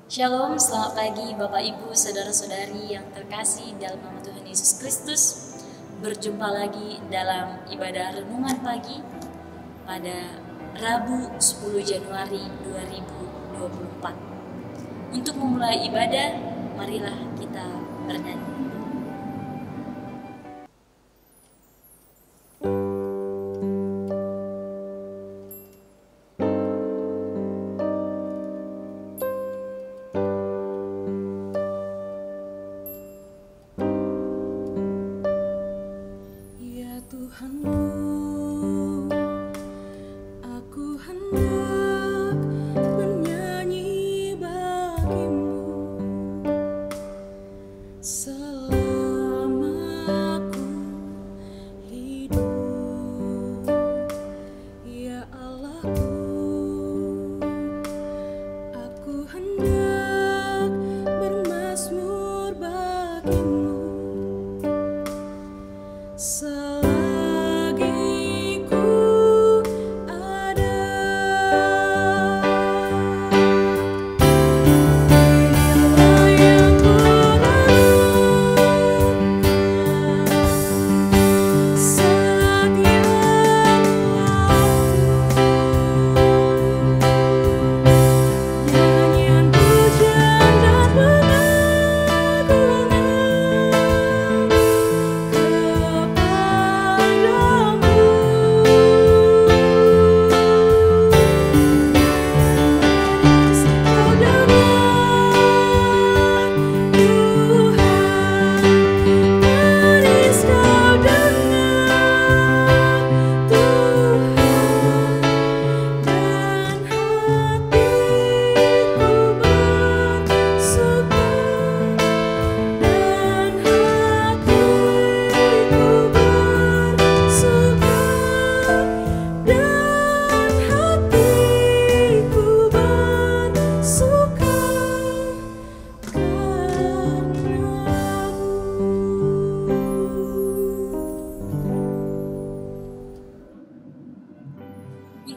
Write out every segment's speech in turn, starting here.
Shalom, selamat pagi Bapak Ibu, Saudara-saudari yang terkasih dalam nama Tuhan Yesus Kristus. Berjumpa lagi dalam ibadah renungan pagi pada Rabu 10 Januari 2024. Untuk memulai ibadah, marilah kita bernyanyi.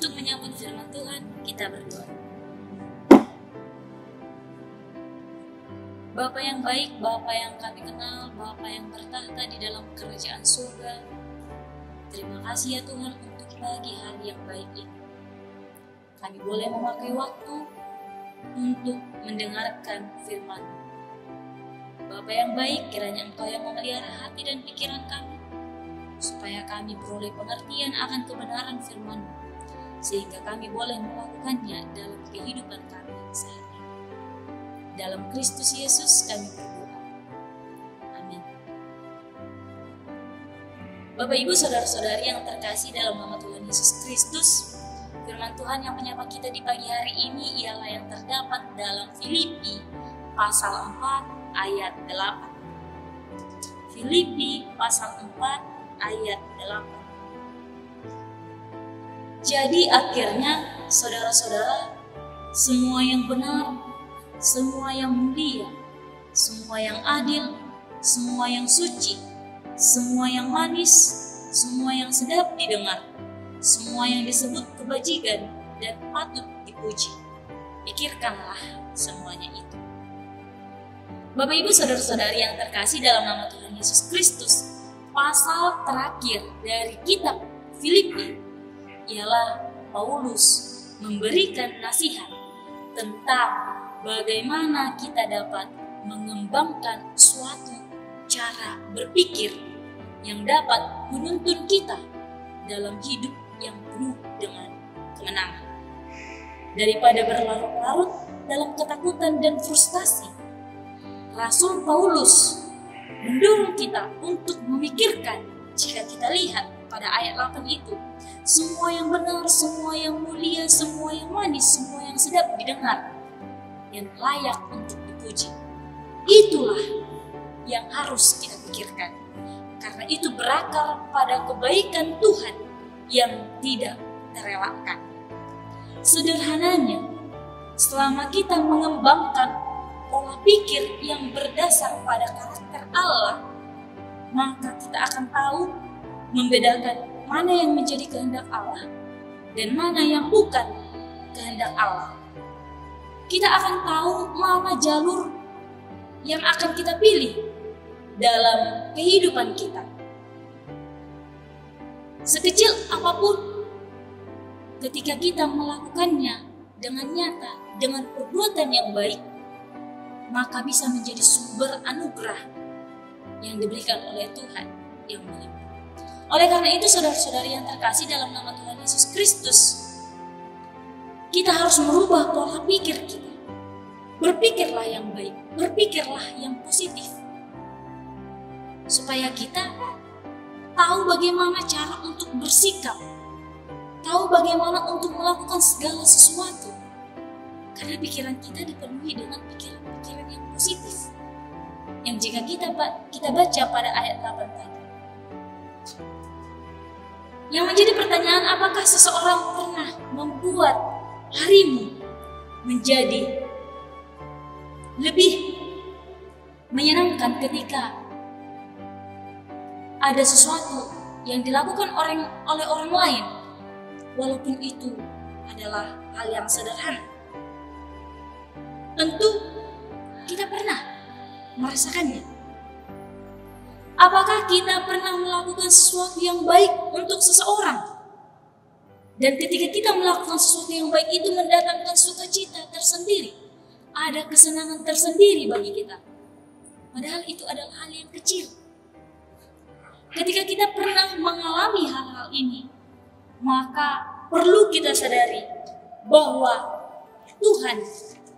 Untuk menyambut firman Tuhan, kita berdoa. Bapa yang baik, Bapa yang kami kenal, Bapa yang bertahta di dalam kerajaan surga, terima kasih ya Tuhan untuk pagi hari yang baik ini. Kami boleh memakai waktu untuk mendengarkan firman. Bapa yang baik, kiranya Engkau yang memelihara hati dan pikiran kami, supaya kami beroleh pengertian akan kebenaran firman, sehingga kami boleh melakukannya dalam kehidupan kami sehari-hari. Dalam Kristus Yesus kami berdoa. Amin. Bapak Ibu Saudara-saudari yang terkasih dalam nama Tuhan Yesus Kristus, firman Tuhan yang menyapa kita di pagi hari ini ialah yang terdapat dalam Filipi pasal 4 ayat 8. Filipi pasal 4 ayat 8. Jadi akhirnya, saudara-saudara, semua yang benar, semua yang mulia, semua yang adil, semua yang suci, semua yang manis, semua yang sedap didengar, semua yang disebut kebajikan dan patut dipuji, pikirkanlah semuanya itu. Bapak Ibu Saudara-saudari yang terkasih dalam nama Tuhan Yesus Kristus, pasal terakhir dari kitab Filipi ialah Paulus memberikan nasihat tentang bagaimana kita dapat mengembangkan suatu cara berpikir yang dapat menuntun kita dalam hidup yang penuh dengan kemenangan. Daripada berlarut-larut dalam ketakutan dan frustasi, Rasul Paulus mendorong kita untuk memikirkan, jika kita lihat pada ayat 8 itu, semua yang benar, semua yang mulia, semua yang manis, semua yang sedap didengar, yang layak untuk dipuji. Itulah yang harus kita pikirkan, karena itu berakar pada kebaikan Tuhan yang tidak terelakkan. Sederhananya, selama kita mengembangkan pola pikir yang berdasar pada karakter Allah, maka kita akan tahu membedakan mana yang menjadi kehendak Allah dan mana yang bukan kehendak Allah. kita akan tahu mana jalur yang akan kita pilih dalam kehidupan kita. Sekecil apapun, ketika kita melakukannya dengan nyata, dengan perbuatan yang baik, maka bisa menjadi sumber anugerah yang diberikan oleh Tuhan yang melimpah. Oleh karena itu, saudara-saudari yang terkasih dalam nama Tuhan Yesus Kristus, kita harus merubah pola pikir kita. Berpikirlah yang baik, berpikirlah yang positif, supaya kita tahu bagaimana cara untuk bersikap, tahu bagaimana untuk melakukan segala sesuatu. Karena pikiran kita dipenuhi dengan pikiran-pikiran yang positif. Yang jika kita baca pada ayat 8 tadi. Yang menjadi pertanyaan, apakah seseorang pernah membuat harimu menjadi lebih menyenangkan ketika ada sesuatu yang dilakukan oleh orang lain, walaupun itu adalah hal yang sederhana? Tentu kita pernah merasakannya. Apakah kita pernah melakukan sesuatu yang baik untuk seseorang? Dan ketika kita melakukan sesuatu yang baik itu mendatangkan sukacita tersendiri, ada kesenangan tersendiri bagi kita. Padahal itu adalah hal yang kecil. Ketika kita pernah mengalami hal-hal ini, maka perlu kita sadari bahwa Tuhan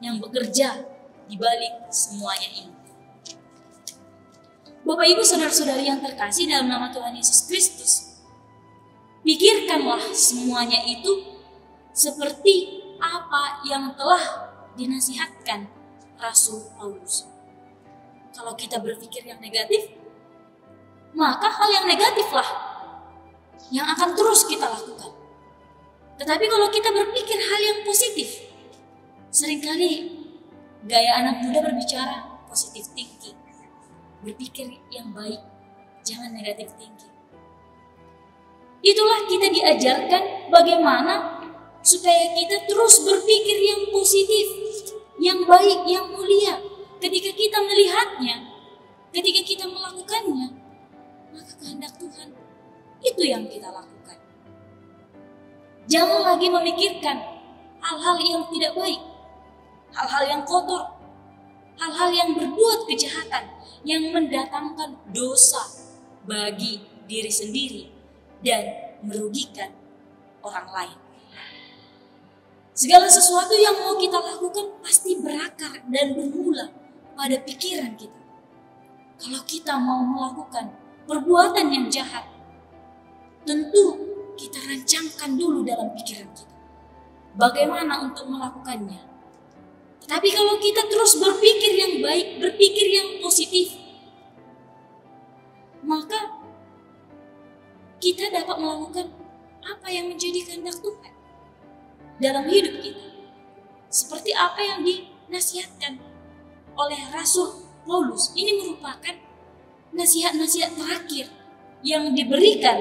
yang bekerja di balik semuanya ini. Bapak Ibu saudara-saudari yang terkasih dalam nama Tuhan Yesus Kristus, pikirkanlah semuanya itu seperti apa yang telah dinasihatkan Rasul Paulus. Kalau kita berpikir yang negatif, maka hal yang negatiflah yang akan terus kita lakukan. Tetapi kalau kita berpikir hal yang positif, seringkali gaya anak muda berbicara positive thinking. Berpikir yang baik, jangan negatif thinking. Itulah kita diajarkan bagaimana supaya kita terus berpikir yang positif, yang baik, yang mulia. Ketika kita melihatnya, ketika kita melakukannya, maka kehendak Tuhan itu yang kita lakukan. Jangan lagi memikirkan hal-hal yang tidak baik, hal-hal yang kotor, hal-hal yang berbuat kejahatan, yang mendatangkan dosa bagi diri sendiri dan merugikan orang lain. Segala sesuatu yang mau kita lakukan pasti berakar dan bermula pada pikiran kita. Kalau kita mau melakukan perbuatan yang jahat, tentu kita rancangkan dulu dalam pikiran kita bagaimana untuk melakukannya. Tapi kalau kita terus berpikir yang baik, berpikir yang positif, maka kita dapat melakukan apa yang menjadi kehendak Tuhan dalam hidup kita. Seperti apa yang dinasihatkan oleh Rasul Paulus. Ini merupakan nasihat-nasihat terakhir yang diberikan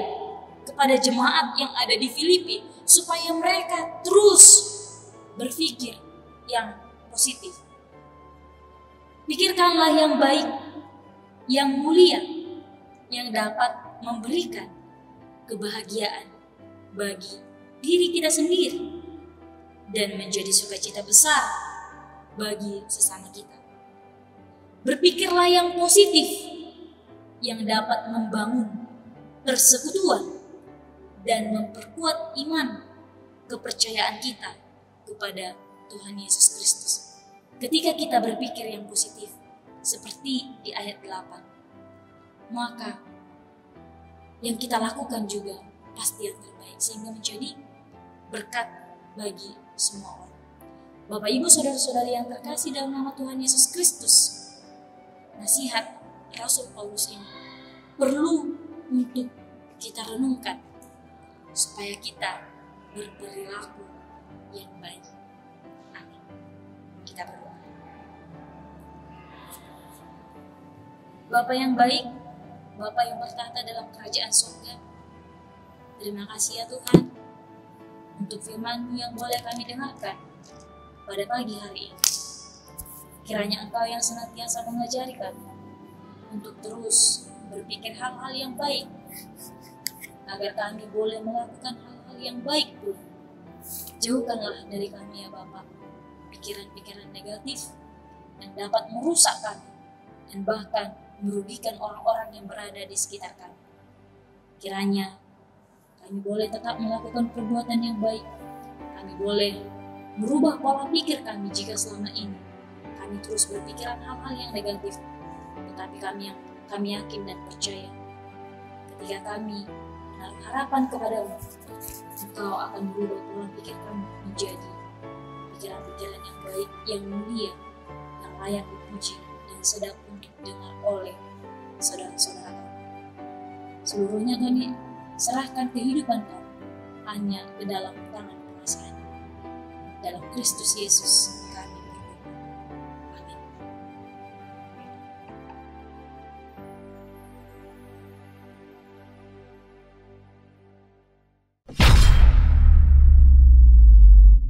kepada jemaat yang ada di Filipi, supaya mereka terus berpikir yang positif. Pikirkanlah yang baik, yang mulia, yang dapat memberikan kebahagiaan bagi diri kita sendiri dan menjadi sukacita besar bagi sesama kita. Berpikirlah yang positif, yang dapat membangun persekutuan dan memperkuat iman kepercayaan kita kepada Tuhan Yesus Kristus. Ketika kita berpikir yang positif, seperti di ayat 8, maka yang kita lakukan juga pasti yang terbaik, sehingga menjadi berkat bagi semua orang. Bapak Ibu saudara-saudari yang terkasih dalam nama Tuhan Yesus Kristus, nasihat Rasul Paulus ini perlu untuk kita renungkan supaya kita berperilaku yang baik. Amin. Kita berdoa. Bapa yang baik, Bapa yang bertahta dalam kerajaan surga, terima kasih ya Tuhan untuk firman-Mu yang boleh kami dengarkan pada pagi hari ini. Kiranya Engkau yang senantiasa mengajari kami untuk terus berpikir hal-hal yang baik, agar kami boleh melakukan hal-hal yang baik pula. Jauhkanlah dari kami ya Bapa pikiran-pikiran negatif yang dapat merusak kami dan bahkan merugikan orang-orang yang berada di sekitar kami. Kiranya kami boleh tetap melakukan perbuatan yang baik. Kami boleh merubah pola pikir kami jika selama ini kami terus berpikiran hal-hal yang negatif. Tetapi kami yakin dan percaya ketika kami menaruh harapan kepadamu, Engkau akan merubah pola pikir kami menjadi pikiran-pikiran yang baik, yang mulia, yang layak dipuji dan sedap untuk didengar oleh saudara-saudara kami. Seluruhnya kami serahkan kehidupan kami hanya ke dalam tangan pengasihani. Dalam Kristus Yesus